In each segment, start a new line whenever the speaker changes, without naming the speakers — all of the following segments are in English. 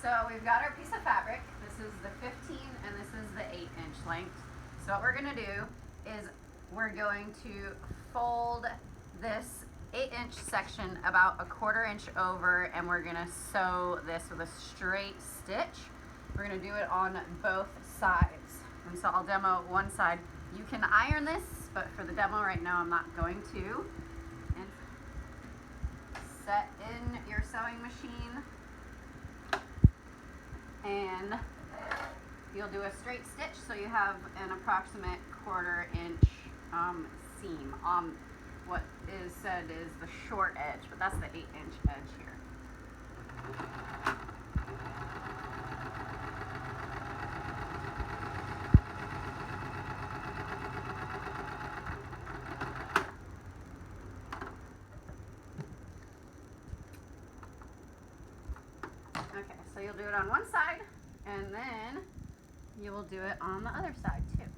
So we've got our piece of fabric. This is the 15 and this is the 8-inch length. So what we're gonna do is we're going to fold this 8-inch section about a 1/4 inch over, and we're gonna sew this with a straight stitch. We're gonna do it on both sides. And so I'll demo one side. You can iron this, but for the demo right now, I'm not going to. And set in your sewing machine, and you'll do a straight stitch, so you have an approximate 1/4 inch seam on what is said is the short edge, but that's the 8-inch edge here. Okay, so you'll do it on one side, and then you will do it on the other side too.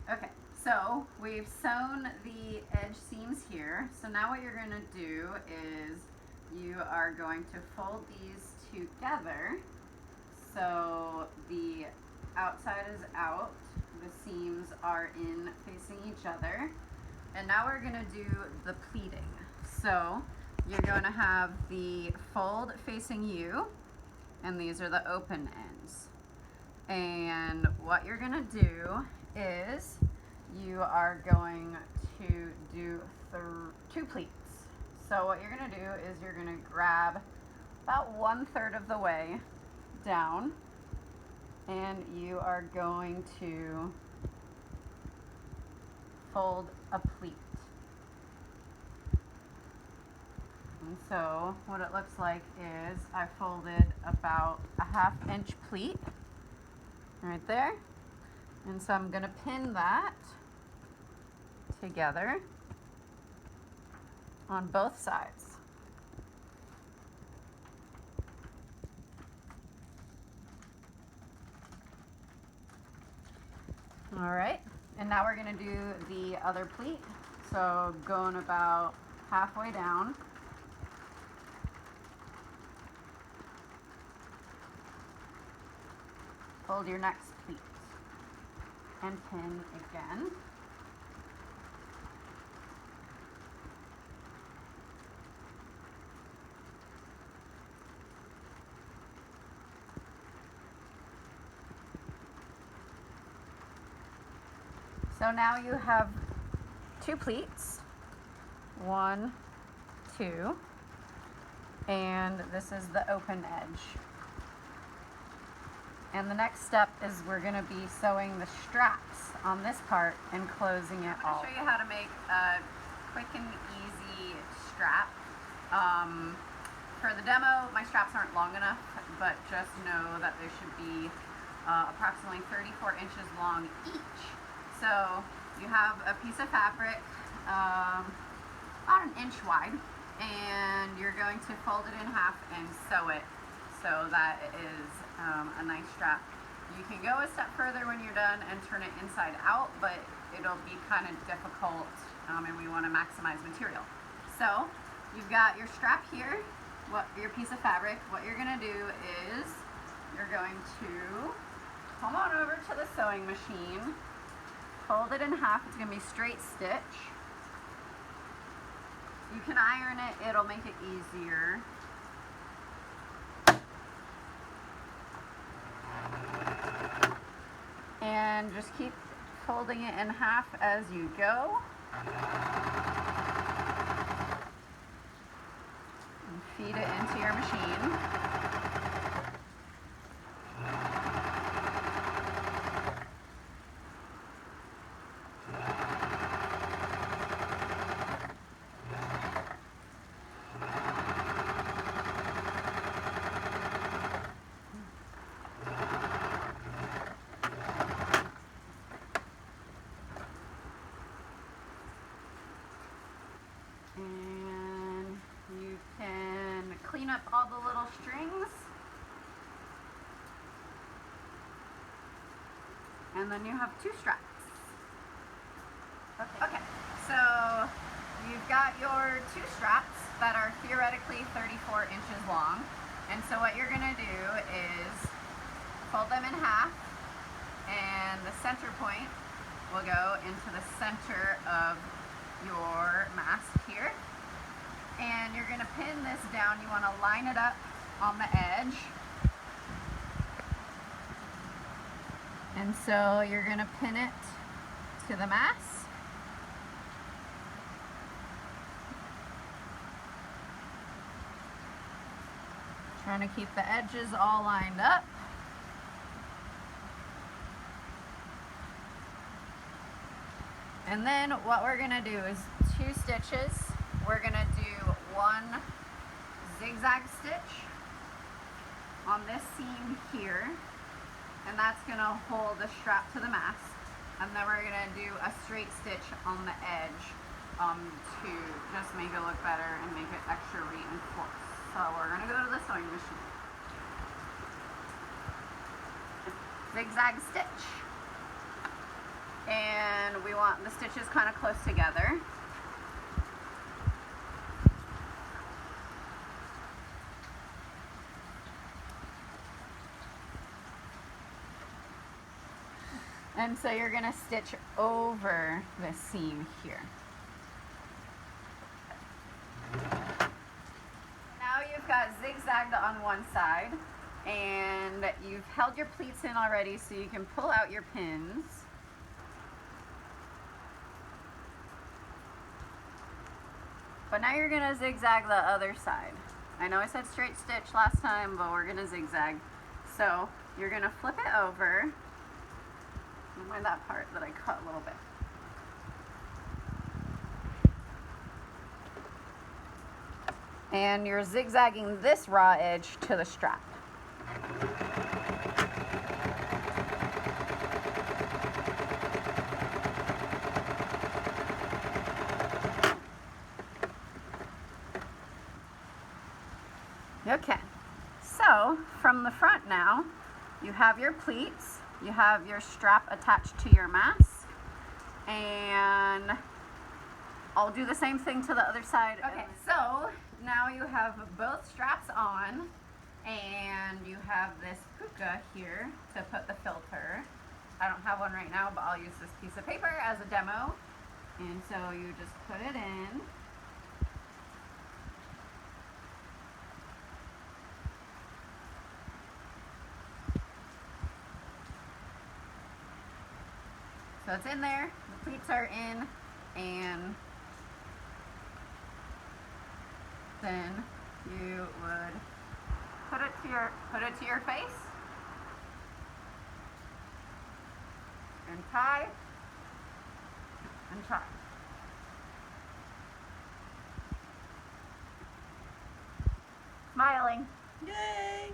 Okay, so we've sewn the edge seams here. So now what you're gonna do is you are going to fold these together so the outside is out, the seams are in facing each other. And now we're gonna do the pleating. So you're gonna have the fold facing you, and these are the open ends. And what you're gonna do is you are going to do 2 pleats. So what you're gonna do is you're gonna grab about 1/3 of the way down, and you are going to fold a pleat. And so what it looks like is I folded about a 1/2 inch pleat right there. And so I'm gonna pin that together on both sides. All right, and now we're gonna do the other pleat. So going about halfway down. Fold your next pleat and pin again. So now you have 2 pleats, 1, 2, and this is the open edge. And the next step is we're going to be sewing the straps on this part and closing it all. I'll show you how to make a quick and easy strap. For the demo, my straps aren't long enough, but just know that they should be approximately 34 inches long each. So you have a piece of fabric about 1 inch wide, and you're going to fold it in half and sew it so that it is a nice strap. You can go a step further when you're done and turn it inside out, but it'll be kind of difficult, and we want to maximize material. So you've got your strap here, your piece of fabric. What you're going to do is you're going to come on over to the sewing machine, fold it in half. It's going to be straight stitch. You can iron it, it'll make it easier. And just keep folding it in half as you go. And feed it into your machine. And you can clean up all the little strings. And then you have 2 straps. two straps that are theoretically 34 inches long. And so what you're gonna do is fold them in half, and the center point will go into the center of your mast here. And you're gonna pin this down. You wanna line it up on the edge. And so you're gonna pin it to the mast. Trying to keep the edges all lined up. And then what we're gonna do is 2 stitches. We're gonna do 1 zigzag stitch on this seam here, and that's gonna hold the strap to the mast. And then we're gonna do a straight stitch on the edge to just make it look better and make it extra reinforced. So we're gonna go to the sewing machine. Zigzag stitch. And we want the stitches kind of close together. And so you're gonna stitch over the seam here. Now you've got zigzagged on one side, and you've held your pleats in already, so you can pull out your pins. But now you're gonna zigzag the other side. I know I said straight stitch last time, but we're gonna zigzag. So you're gonna flip it over. Don't mind that part that I cut a little bit. And you're zigzagging this raw edge to the strap. Okay, so from the front now, you have your pleats, you have your strap attached to your mast, and I'll do the same thing to the other side. Okay, so now you have both straps on, and you have this puka here to put the filter. I don't have one right now, but I'll use this piece of paper as a demo. And so you just put it in. So it's in there, the pleats are in, and then you would put it to your face and tie and tie. Smiling.
Yay!